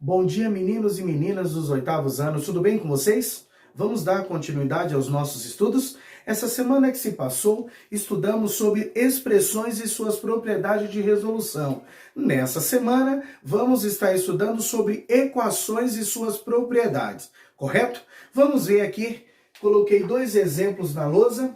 Bom dia, meninos e meninas dos oitavos anos, tudo bem com vocês? Vamos dar continuidade aos nossos estudos? Essa semana que se passou, estudamos sobre expressões e suas propriedades de resolução. Nessa semana, vamos estar estudando sobre equações e suas propriedades, correto? Vamos ver aqui, coloquei dois exemplos na lousa,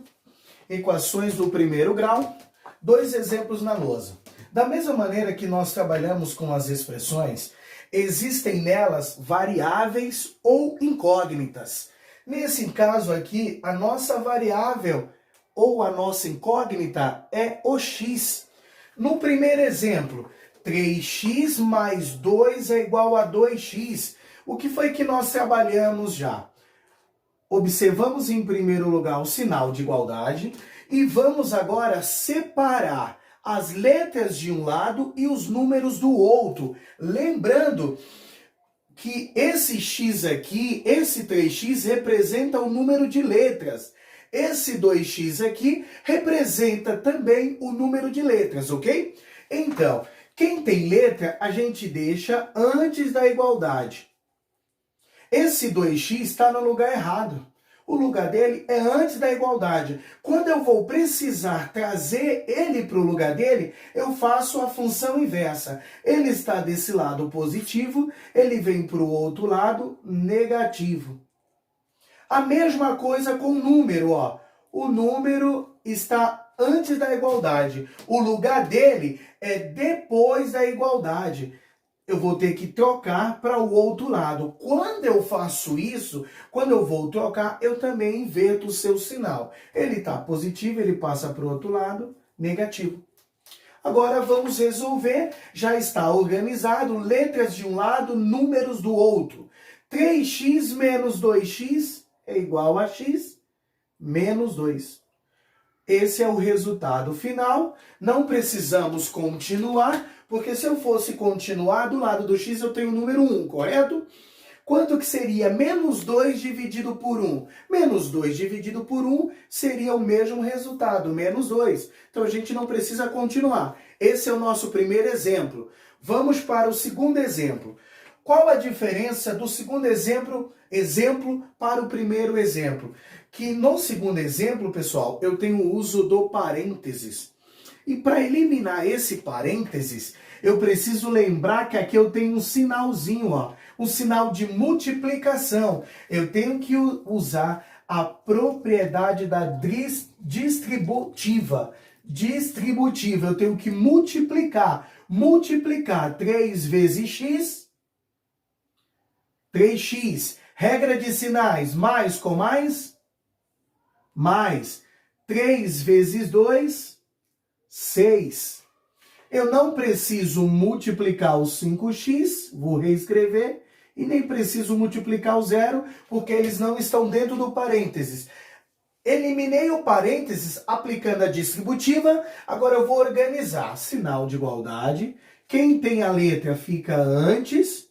equações do primeiro grau, dois exemplos na lousa. Da mesma maneira que nós trabalhamos com as expressões, existem nelas variáveis ou incógnitas. Nesse caso aqui, a nossa variável ou a nossa incógnita é o x. No primeiro exemplo, 3x mais 2 é igual a 2x. O que foi que nós trabalhamos já? Observamos em primeiro lugar o sinal de igualdade e vamos agora separar as letras de um lado e os números do outro. Lembrando que esse x aqui, esse 3x, representa o número de letras. Esse 2x aqui representa também o número de letras, ok? Então, quem tem letra, a gente deixa antes da igualdade. Esse 2x está no lugar errado. O lugar dele é antes da igualdade. Quando eu vou precisar trazer ele para o lugar dele, eu faço a função inversa. Ele está desse lado positivo, ele vem para o outro lado negativo. A mesma coisa com o número, ó. O número está antes da igualdade. O lugar dele é depois da igualdade. Eu vou ter que trocar para o outro lado. Quando eu faço isso, quando eu vou trocar, eu também inverto o seu sinal. Ele está positivo, ele passa para o outro lado, negativo. Agora vamos resolver. Já está organizado, letras de um lado, números do outro. 3x menos 2x é igual a x menos 2. Esse é o resultado final. Não precisamos continuar, porque se eu fosse continuar, do lado do x eu tenho o número 1, correto? Quanto que seria menos 2 dividido por 1? Menos 2 dividido por 1 seria o mesmo resultado, menos 2. Então a gente não precisa continuar. Esse é o nosso primeiro exemplo. Vamos para o segundo exemplo. Qual a diferença do segundo exemplo para o primeiro exemplo? Que no segundo exemplo, pessoal, eu tenho o uso do parênteses. E para eliminar esse parênteses, eu preciso lembrar que aqui eu tenho um sinalzinho, ó, um sinal de multiplicação. Eu tenho que usar a propriedade da distributiva. Distributiva, eu tenho que multiplicar. Multiplicar 3 vezes x, 3x. Regra de sinais, mais com mais. 3 vezes 2, 6. Eu não preciso multiplicar o 5x, vou reescrever, e nem preciso multiplicar o 0, porque eles não estão dentro do parênteses. Eliminei o parênteses aplicando a distributiva, agora eu vou organizar. Sinal de igualdade. Quem tem a letra fica antes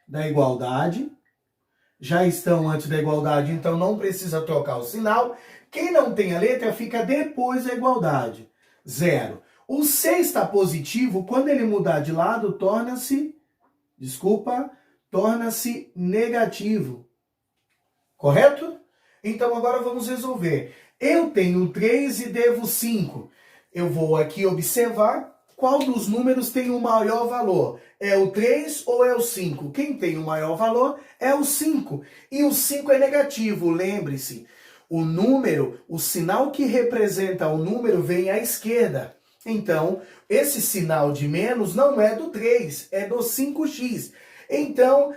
da igualdade. Já estão antes da igualdade, então não precisa trocar o sinal. Quem não tem a letra fica depois da igualdade. 0. O 6 está positivo, quando ele mudar de lado, torna-se negativo. Correto? Então agora vamos resolver. Eu tenho 3 e devo 5. Eu vou aqui observar qual dos números tem o maior valor. É o 3 ou é o 5? Quem tem o maior valor é o 5. E o 5 é negativo, lembre-se. O número, o sinal que representa o número vem à esquerda. Então, esse sinal de menos não é do 3, é do 5x. Então,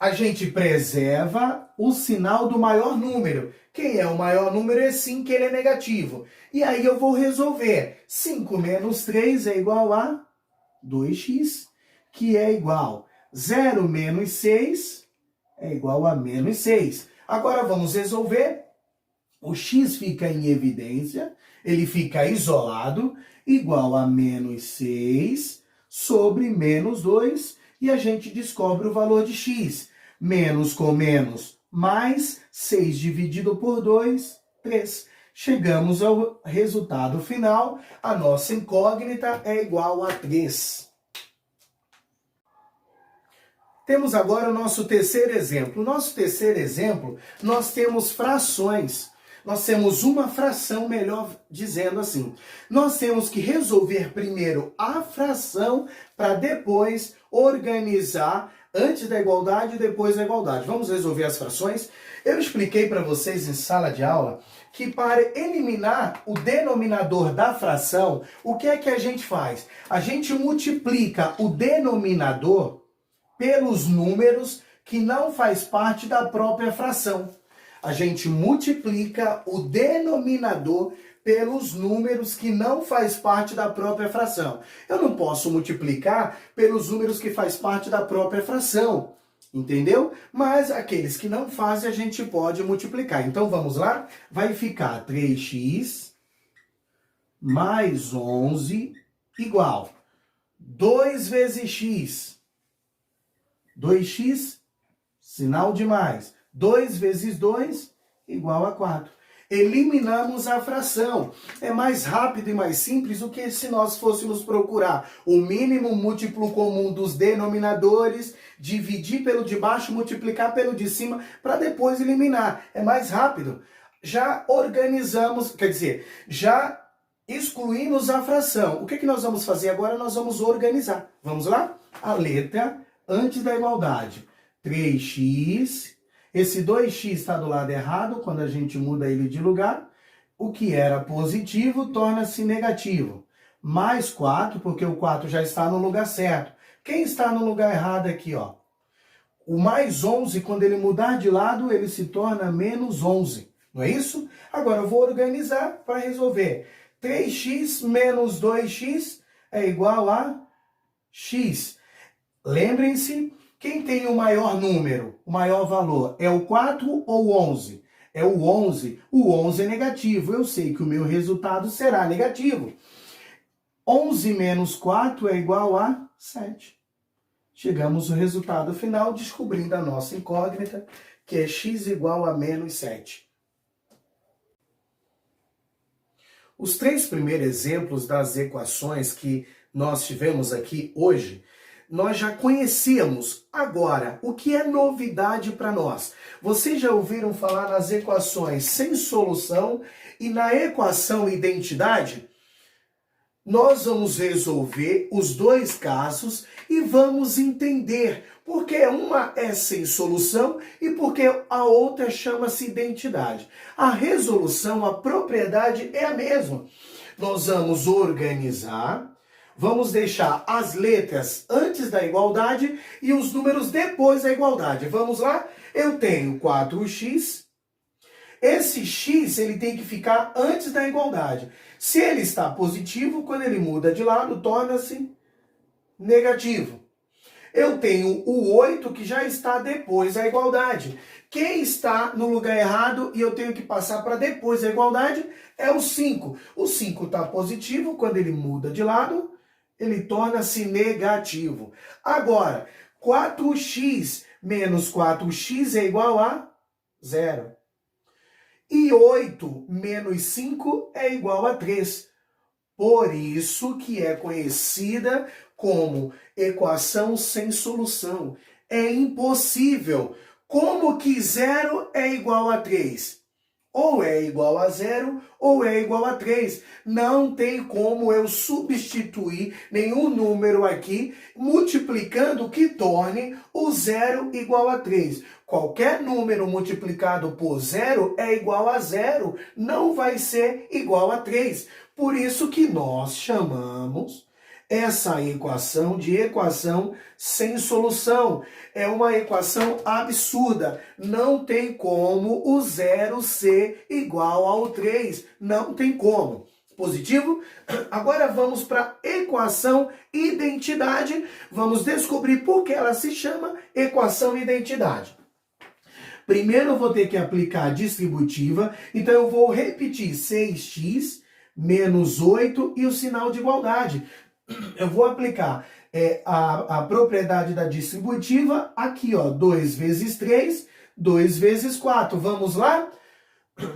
a gente preserva o sinal do maior número. Quem é o maior número é 5, ele é negativo. E aí eu vou resolver. 5 menos 3 é igual a 2x, que é igual. 0 menos 6 é igual a menos 6. Agora vamos resolver. O x fica em evidência, ele fica isolado, igual a menos 6 sobre menos 2, e a gente descobre o valor de x. Menos com menos, mais 6 dividido por 2, 3. Chegamos ao resultado final, a nossa incógnita é igual a 3. Temos agora o nosso terceiro exemplo. No nosso terceiro exemplo, nós temos frações. Nós temos uma fração, melhor dizendo assim. Nós temos que resolver primeiro a fração para depois organizar antes da igualdade e depois da igualdade. Vamos resolver as frações? Eu expliquei para vocês em sala de aula que para eliminar o denominador da fração, o que é que a gente faz? A gente multiplica o denominador pelos números que não faz parte da própria fração. A gente multiplica o denominador pelos números que não faz parte da própria fração. Eu não posso multiplicar pelos números que faz parte da própria fração, entendeu? Mas aqueles que não fazem a gente pode multiplicar. Então vamos lá? Vai ficar 3x mais 11 igual 2 vezes x. 2x, sinal de mais. 2 vezes 2 igual a 4. Eliminamos a fração. É mais rápido e mais simples do que se nós fôssemos procurar o mínimo múltiplo comum dos denominadores, dividir pelo de baixo, multiplicar pelo de cima, para depois eliminar. É mais rápido. Já organizamos, quer dizer, já excluímos a fração. O que nós vamos fazer agora? Nós vamos organizar. Vamos lá? A letra antes da igualdade. 3x... Esse 2x está do lado errado, quando a gente muda ele de lugar. O que era positivo torna-se negativo. Mais 4, porque o 4 já está no lugar certo. Quem está no lugar errado aqui, ó? O mais 11, quando ele mudar de lado, ele se torna menos 11. Não é isso? Agora eu vou organizar para resolver. 3x menos 2x é igual a x. Lembrem-se, quem tem o maior número, o maior valor, é o 4 ou o 11? É o 11. O 11 é negativo. Eu sei que o meu resultado será negativo. 11 menos 4 é igual a 7. Chegamos ao resultado final, descobrindo a nossa incógnita, que é x igual a menos 7. Os 3 primeiros exemplos das equações que nós tivemos aqui hoje, nós já conhecíamos. Agora, o que é novidade para nós? Vocês já ouviram falar nas equações sem solução e na equação identidade? Nós vamos resolver os dois casos e vamos entender porque uma é sem solução e porque a outra chama-se identidade. A resolução, a propriedade é a mesma. Nós vamos organizar. Vamos deixar as letras antes da igualdade e os números depois da igualdade. Vamos lá? Eu tenho 4x. Esse x ele tem que ficar antes da igualdade. Se ele está positivo, quando ele muda de lado, torna-se negativo. Eu tenho o 8 que já está depois da igualdade. Quem está no lugar errado e eu tenho que passar para depois da igualdade é o 5. O 5 está positivo, quando ele muda de lado, ele torna-se negativo. Agora, 4x menos 4x é igual a 0. E 8 menos 5 é igual a 3. Por isso que é conhecida como equação sem solução. É impossível. Como que 0 é igual a 3? Ou é igual a 0 ou é igual a 3. Não tem como eu substituir nenhum número aqui multiplicando que torne o 0 igual a 3. Qualquer número multiplicado por 0 é igual a 0, não vai ser igual a 3. Por isso que nós chamamos essa equação de equação sem solução. É uma equação absurda. Não tem como o 0 ser igual ao 3. Não tem como. Positivo? Agora vamos para a equação identidade. Vamos descobrir por que ela se chama equação identidade. Primeiro eu vou ter que aplicar a distributiva. Então eu vou repetir 6x menos 8 e o sinal de igualdade. Eu vou aplicar a propriedade da distributiva aqui, ó, 2 vezes 3, 2 vezes 4. Vamos lá?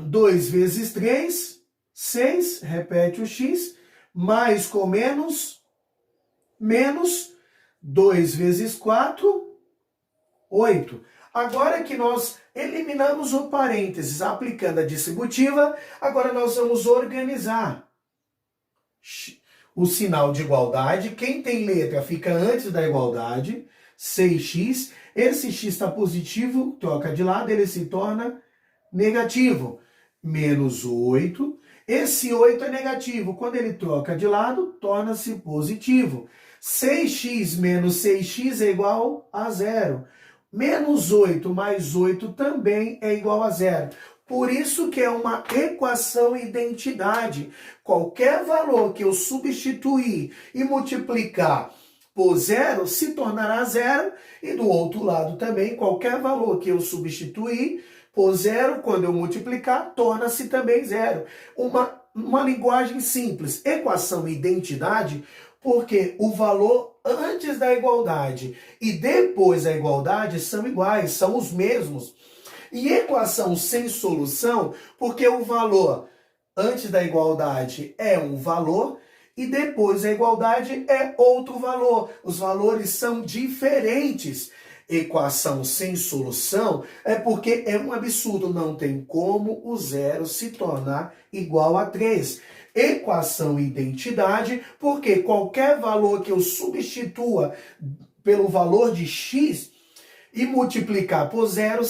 2 vezes 3, 6, repete o x, mais com menos, menos, 2 vezes 4, 8. Agora que nós eliminamos o parênteses aplicando a distributiva, agora nós vamos organizar o sinal de igualdade. Quem tem letra fica antes da igualdade, 6x. Esse x está positivo, troca de lado, ele se torna negativo. Menos 8. Esse 8 é negativo. Quando ele troca de lado, torna-se positivo. 6x menos 6x é igual a 0. Menos 8 mais 8 também é igual a 0. Por isso que é uma equação identidade. Qualquer valor que eu substituir e multiplicar por 0 se tornará 0. E do outro lado também, qualquer valor que eu substituir por 0, quando eu multiplicar, torna-se também 0. Uma linguagem simples. Equação identidade, porque o valor antes da igualdade e depois da igualdade são iguais, são os mesmos. E equação sem solução, porque o valor antes da igualdade é um valor e depois da igualdade é outro valor. Os valores são diferentes. Equação sem solução é porque é um absurdo, não tem como o zero se tornar igual a 3. Equação identidade, porque qualquer valor que eu substitua pelo valor de x e multiplicar por 0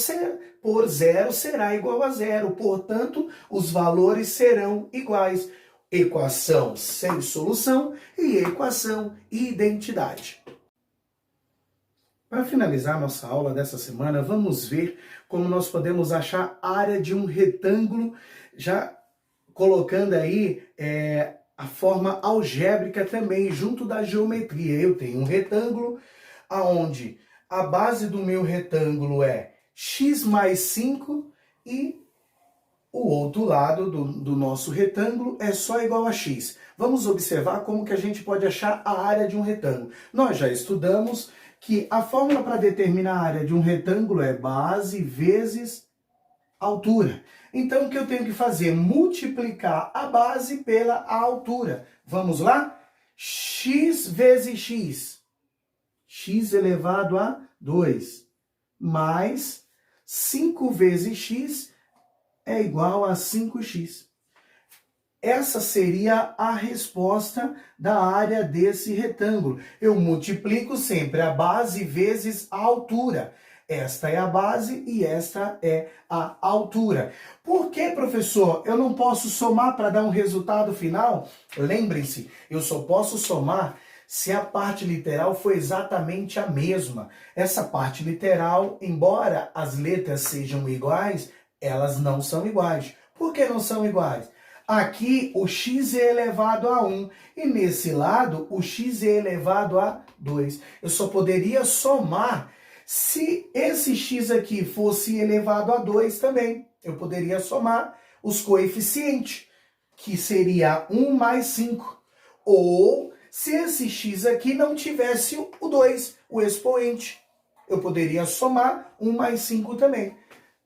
será igual a 0. Portanto, os valores serão iguais. Equação sem solução e equação identidade. Para finalizar nossa aula dessa semana, vamos ver como nós podemos achar a área de um retângulo, já colocando aí a forma algébrica também, junto da geometria. Eu tenho um retângulo, onde a base do meu retângulo é x mais 5 e o outro lado do nosso retângulo é só igual a x. Vamos observar como que a gente pode achar a área de um retângulo. Nós já estudamos que a fórmula para determinar a área de um retângulo é base vezes altura. Então, o que eu tenho que fazer? Multiplicar a base pela altura. Vamos lá? X vezes x. X elevado a 2. Mais 5 vezes x é igual a 5x. Essa seria a resposta da área desse retângulo. Eu multiplico sempre a base vezes a altura. Esta é a base e esta é a altura. Por que, professor, eu não posso somar para dar um resultado final? Lembrem-se, eu só posso somar se a parte literal for exatamente a mesma. Essa parte literal, embora as letras sejam iguais, elas não são iguais. Por que não são iguais? Aqui o x é elevado a 1 e nesse lado o x é elevado a 2. Eu só poderia somar se esse x aqui fosse elevado a 2 também. Eu poderia somar os coeficientes, que seria 1 mais 5. Ou se esse x aqui não tivesse o 2, o expoente, eu poderia somar 1 mais 5 também.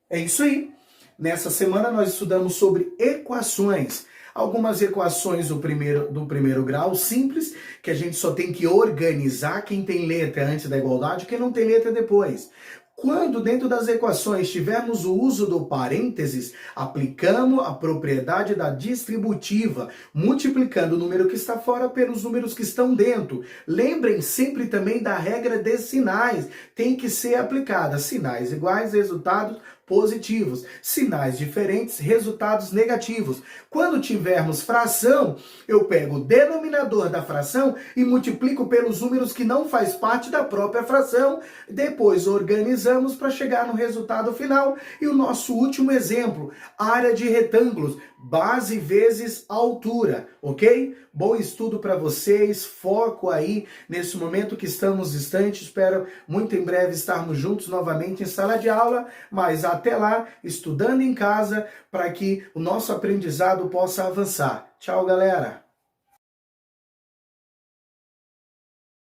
É isso aí. Nessa semana nós estudamos sobre equações. Algumas equações do primeiro grau, simples, que a gente só tem que organizar quem tem letra antes da igualdade e quem não tem letra depois. Quando dentro das equações tivermos o uso do parênteses, aplicamos a propriedade da distributiva, multiplicando o número que está fora pelos números que estão dentro. Lembrem sempre também da regra de sinais. Tem que ser aplicada. Sinais iguais, resultados positivos. Sinais diferentes, resultados negativos. Quando tivermos fração, eu pego o denominador da fração e multiplico pelos números que não faz parte da própria fração. Depois organizamos para chegar no resultado final. E o nosso último exemplo, área de retângulos, base vezes altura, ok? Bom estudo para vocês, foco aí nesse momento que estamos distantes. Espero muito em breve estarmos juntos novamente em sala de aula, mas até lá, estudando em casa, para que o nosso aprendizado possa avançar. Tchau, galera!